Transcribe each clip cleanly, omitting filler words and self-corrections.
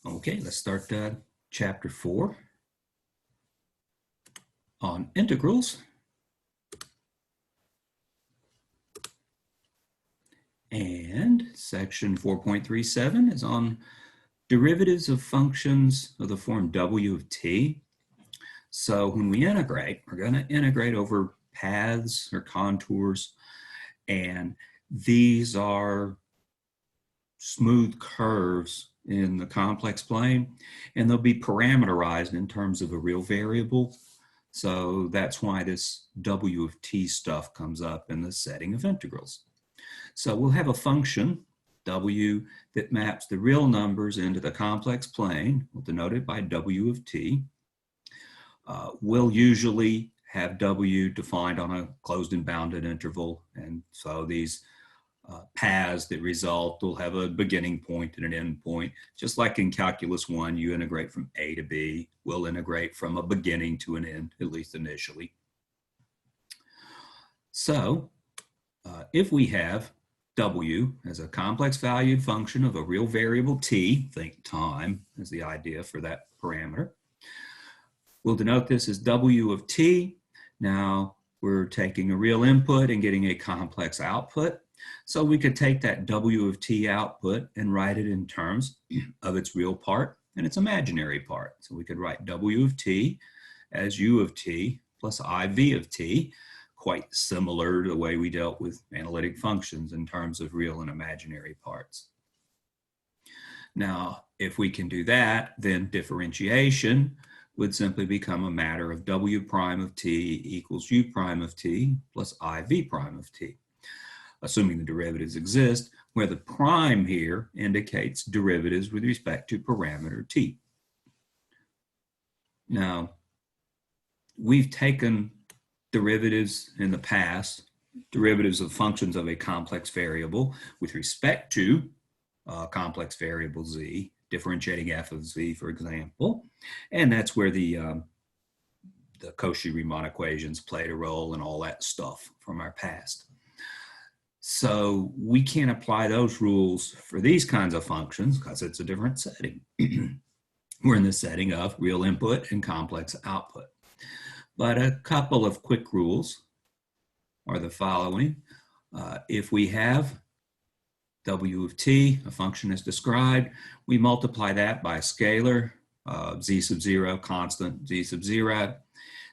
Okay, let's start chapter 4 on integrals. And section 4.37 is on derivatives of functions of the form w of t. So when we integrate, we're going to integrate over paths or contours, and these are smooth curves in the complex plane, and they'll be parameterized in terms of a real variable. So that's why this w of t stuff comes up in the setting of integrals. So we'll have a function, w, that maps the real numbers into the complex plane. We'll denote it by w of t. We'll usually have w defined on a closed and bounded interval. And so these paths that result will have a beginning point and an end point. Just like in Calculus 1, you integrate from A to B. We'll integrate from a beginning to an end, at least initially. So if we have w as a complex valued function of a real variable t, think time is the idea for that parameter, we'll denote this as w of t. Now we're taking a real input and getting a complex output. So we could take that w of t output and write it in terms of its real part and its imaginary part. So we could write w of t as u of t plus iv of t, quite similar to the way we dealt with analytic functions in terms of real and imaginary parts. Now, if we can do that, then differentiation would simply become a matter of w prime of t equals u prime of t plus iv prime of t, assuming the derivatives exist, where the prime here indicates derivatives with respect to parameter t. Now, we've taken derivatives in the past, derivatives of functions of a complex variable with respect to complex variable z, differentiating f of z, for example, and that's where the Cauchy-Riemann equations played a role and all that stuff from our past. So we can't apply those rules for these kinds of functions because it's a different setting. We're in the setting of real input and complex output. But a couple of quick rules are the following. If we have w of t, a function as described, we multiply that by a scalar, z sub 0, constant, z sub 0.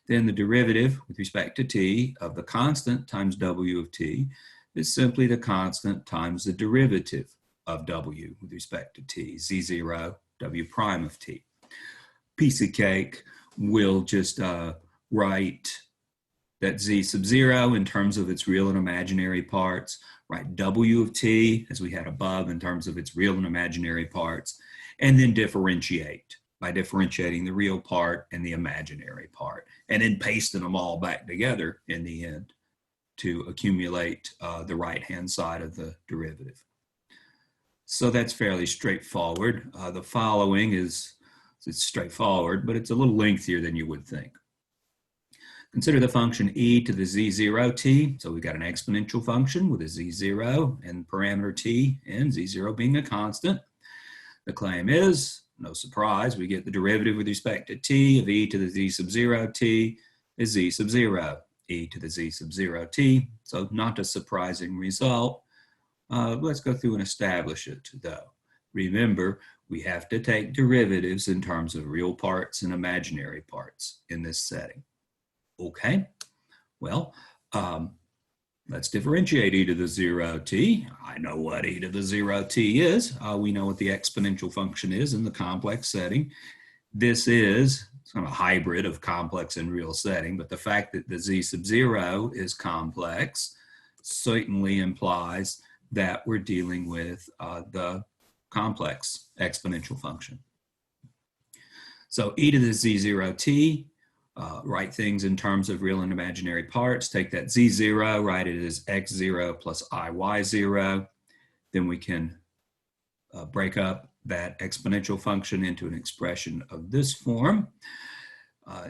Then the derivative with respect to t of the constant times w of t is simply the constant times the derivative of w with respect to t, z0, w prime of t. Piece of cake, we'll just write that z sub 0 in terms of its real and imaginary parts, write w of t as we had above in terms of its real and imaginary parts, and then differentiate by differentiating the real part and the imaginary part, and then pasting them all back together in the end to accumulate the right-hand side of the derivative. So that's fairly straightforward. The following it's straightforward, but it's a little lengthier than you would think. Consider the function e to the z0t. So we've got an exponential function with a z0 and parameter t, and z0 being a constant. The claim is, no surprise, we get the derivative with respect to t of e to the z sub 0t is z sub 0, e to the z sub 0t. So not a surprising result. Let's go through and establish it, though. Remember, we have to take derivatives in terms of real parts and imaginary parts in this setting. Okay, well, let's differentiate e to the 0t. I know what e to the 0t is. We know what the exponential function is in the complex setting. This is kind of a hybrid of complex and real setting, but the fact that the z sub 0 is complex certainly implies that we're dealing with the complex exponential function. So e to the z0t, write things in terms of real and imaginary parts. Take that z0, write it as x0 plus iy0. Then we can break up that exponential function into an expression of this form.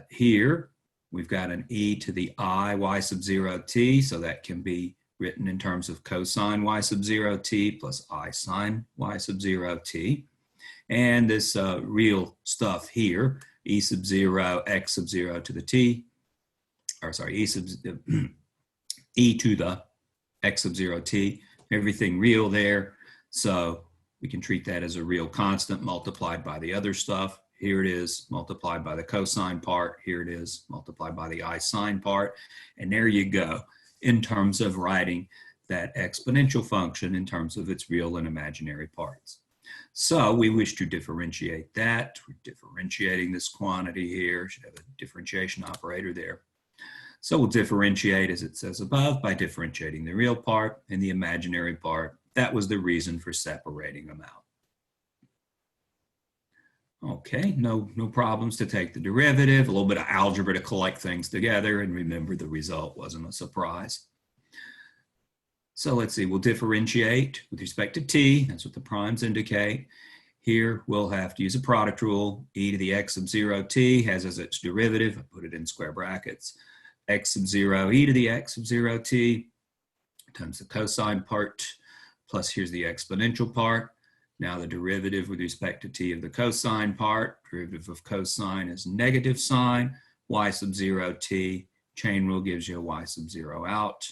Here, we've got an e to the I y sub 0t, so that can be written in terms of cosine y sub 0t plus I sine y sub 0t. And this real stuff here, e sub 0, x sub 0 to the t, or sorry, e to the x sub 0 t, everything real there. So we can treat that as a real constant multiplied by the other stuff. Here it is multiplied by the cosine part. Here it is multiplied by the I sine part. And there you go in terms of writing that exponential function in terms of its real and imaginary parts. So we wish to differentiate that. We're differentiating this quantity here. Should have a differentiation operator there. So we'll differentiate, as it says above, by differentiating the real part and the imaginary part. That was the reason for separating them out. Okay, no problems to take the derivative, a little bit of algebra to collect things together, and remember the result wasn't a surprise. So let's see, we'll differentiate with respect to t, that's what the primes indicate. Here we'll have to use a product rule. E to the x sub 0 t has as its derivative, I put it in square brackets, x sub 0 e to the x sub 0 t times the cosine part, plus here's the exponential part. Now the derivative with respect to t of the cosine part, derivative of cosine is negative sine, y sub 0 t, chain rule gives you a y sub 0 out.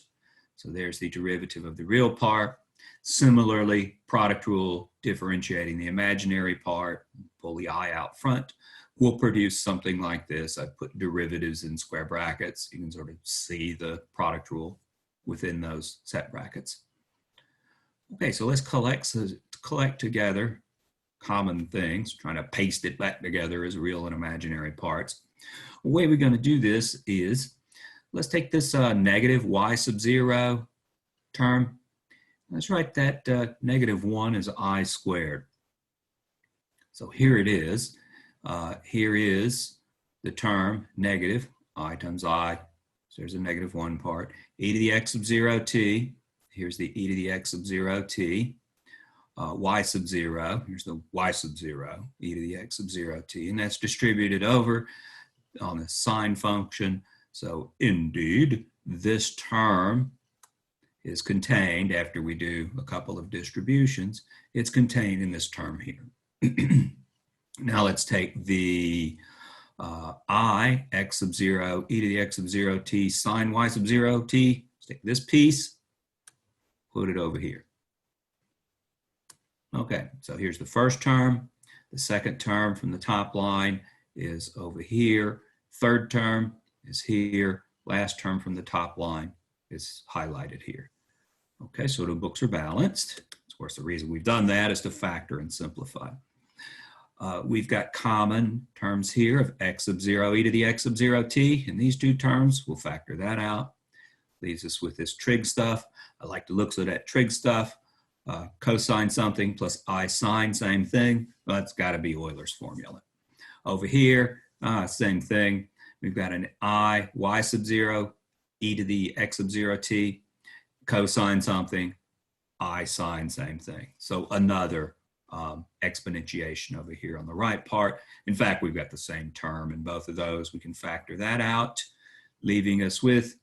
So there's the derivative of the real part. Similarly, product rule differentiating the imaginary part, pull the I out front, will produce something like this. I put derivatives in square brackets. You can sort of see the product rule within those set brackets. Okay, so let's collect together common things, trying to paste it back together as real and imaginary parts. The way we're going to do this is, let's take this negative y sub 0 term. Let's write that negative 1 as I squared. So here it is. Here is the term negative I times I. So there's a negative 1 part. E to the x sub 0 t. Here's the e to the x sub 0 t. Y sub 0. Here's the y sub 0. E to the x sub 0 t. And that's distributed over on the sine function. So indeed, this term is contained, after we do a couple of distributions, it's contained in this term here. Now let's take the I, x sub 0, e to the x sub 0 t, sine y sub 0 t. Let's take this piece, put it over here. Okay, so here's the first term. The second term from the top line is over here. Third term is here. Last term from the top line is highlighted here. Okay, so the books are balanced. Of course, the reason we've done that is to factor and simplify. We've got common terms here of x sub 0 e to the x sub 0 t. In these two terms, we'll factor that out. Leaves us with this trig stuff. I like the looks of that trig stuff. Cosine something plus I sine, same thing. Well, it's got to be Euler's formula. Over here, same thing. We've got an I, y sub 0, e to the x sub 0 t, cosine something, I sine, same thing. So another exponentiation over here on the right part. In fact, we've got the same term in both of those. We can factor that out, leaving us with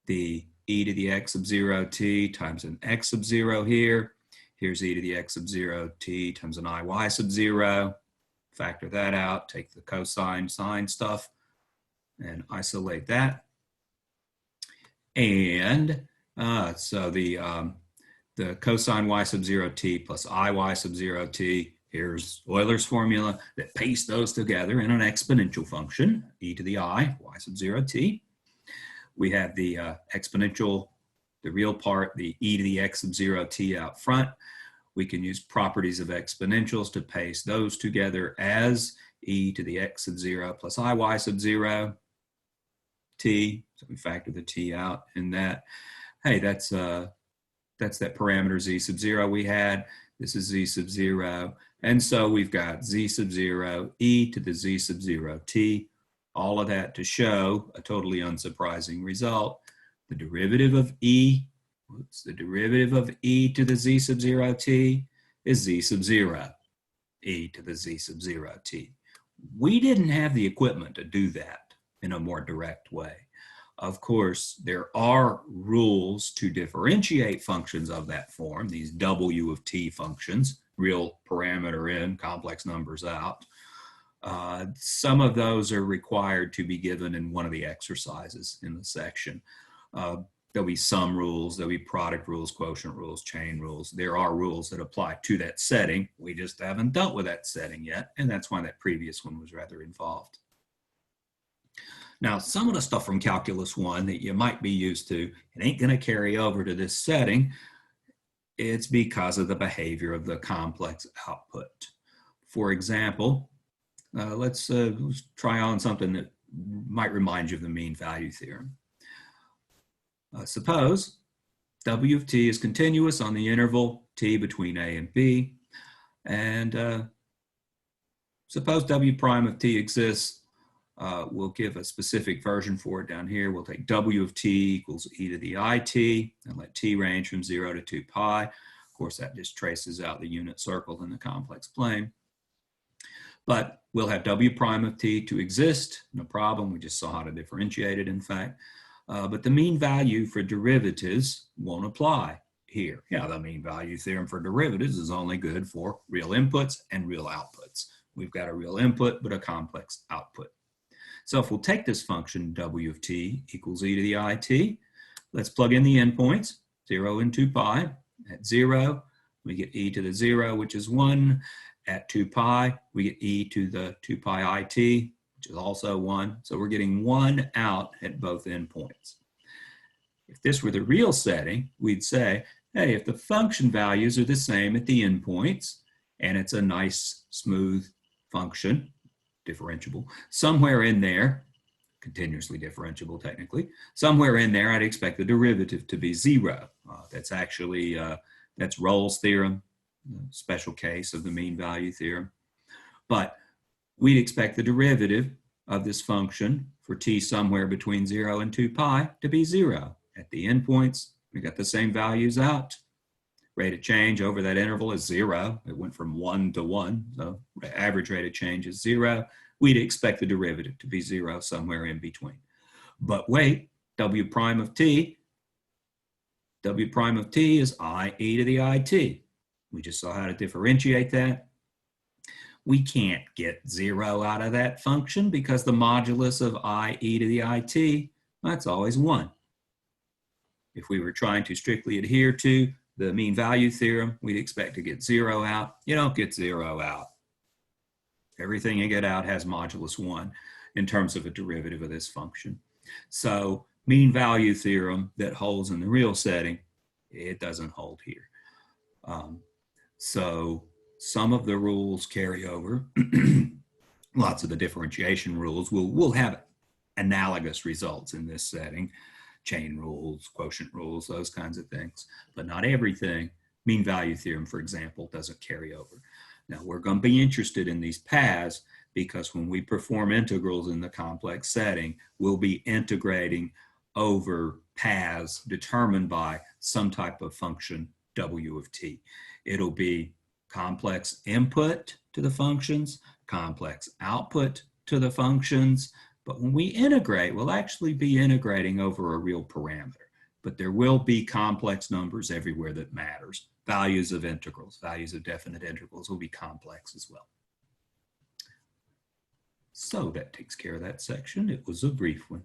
the e to the x sub 0 t times an x sub 0 here. Here's e to the x sub 0 t times an I y sub 0. Factor that out, take the cosine sine stuff and isolate that. And so the cosine y sub 0 t plus I y sub 0 t, here's Euler's formula that pastes those together in an exponential function, e to the I, y sub 0 t. We have the exponential, the real part, the e to the x sub 0 t out front. We can use properties of exponentials to paste those together as e to the x sub 0 plus I y sub 0 t. So we factor the t out in that. Hey, that's that parameter z sub 0 we had. This is z sub 0. And so we've got z sub 0, e to the z sub 0 t. All of that to show a totally unsurprising result. The derivative of e, the derivative of e to the z sub 0 t is z sub 0, e to the z sub 0 t. We didn't have the equipment to do that in a more direct way. Of course, there are rules to differentiate functions of that form, these w of t functions, real parameter in, complex numbers out. Some of those are required to be given in one of the exercises in the section. There'll be sum rules, there'll be product rules, quotient rules, chain rules. There are rules that apply to that setting. We just haven't dealt with that setting yet, and that's why that previous one was rather involved. Now, some of the stuff from Calculus 1 that you might be used to, it ain't going to carry over to this setting. It's because of the behavior of the complex output. For example, let's try on something that might remind you of the mean value theorem. Suppose W of t is continuous on the interval t between a and b, and suppose W prime of t exists. We'll give a specific version for it down here. We'll take W of t equals e to the it and let t range from 0 to 2 pi. Of course, that just traces out the unit circle in the complex plane. But we'll have W prime of t to exist, no problem. We just saw how to differentiate it, in fact. But the mean value for derivatives won't apply here. Yeah, the mean value theorem for derivatives is only good for real inputs and real outputs. We've got a real input, but a complex output. So if we'll take this function W of t equals e to the it, let's plug in the endpoints, 0 and 2 pi. At 0, we get e to the 0, which is 1. At 2 pi, we get e to the 2 pi it, which is also 1. So we're getting 1 out at both endpoints. If this were the real setting, we'd say, hey, if the function values are the same at the endpoints, and it's a nice, smooth function, differentiable, somewhere in there, continuously differentiable technically, somewhere in there I'd expect the derivative to be 0. That's actually, that's Rolle's theorem, special case of the mean value theorem. But we'd expect the derivative of this function for t somewhere between 0 and 2 pi to be 0. At the endpoints, we got the same values out. Rate of change over that interval is 0. It went from 1 to 1, so the average rate of change is 0. We'd expect the derivative to be 0 somewhere in between. But wait, W prime of t is I e to the it. We just saw how to differentiate that. We can't get 0 out of that function because the modulus of I e to the it, that's always 1. If we were trying to strictly adhere to the mean value theorem, we'd expect to get 0 out. You don't get 0 out. Everything you get out has modulus 1 in terms of a derivative of this function. So mean value theorem that holds in the real setting, it doesn't hold here. So some of the rules carry over. Lots of the differentiation rules will have analogous results in this setting. Chain rules, quotient rules, those kinds of things, but not everything. Mean value theorem, for example, doesn't carry over. Now, we're going to be interested in these paths because when we perform integrals in the complex setting, we'll be integrating over paths determined by some type of function W of t. It'll be complex input to the functions, complex output to the functions. But when we integrate, we'll actually be integrating over a real parameter. But there will be complex numbers everywhere that matters. Values of integrals, values of definite integrals will be complex as well. So that takes care of that section. It was a brief one.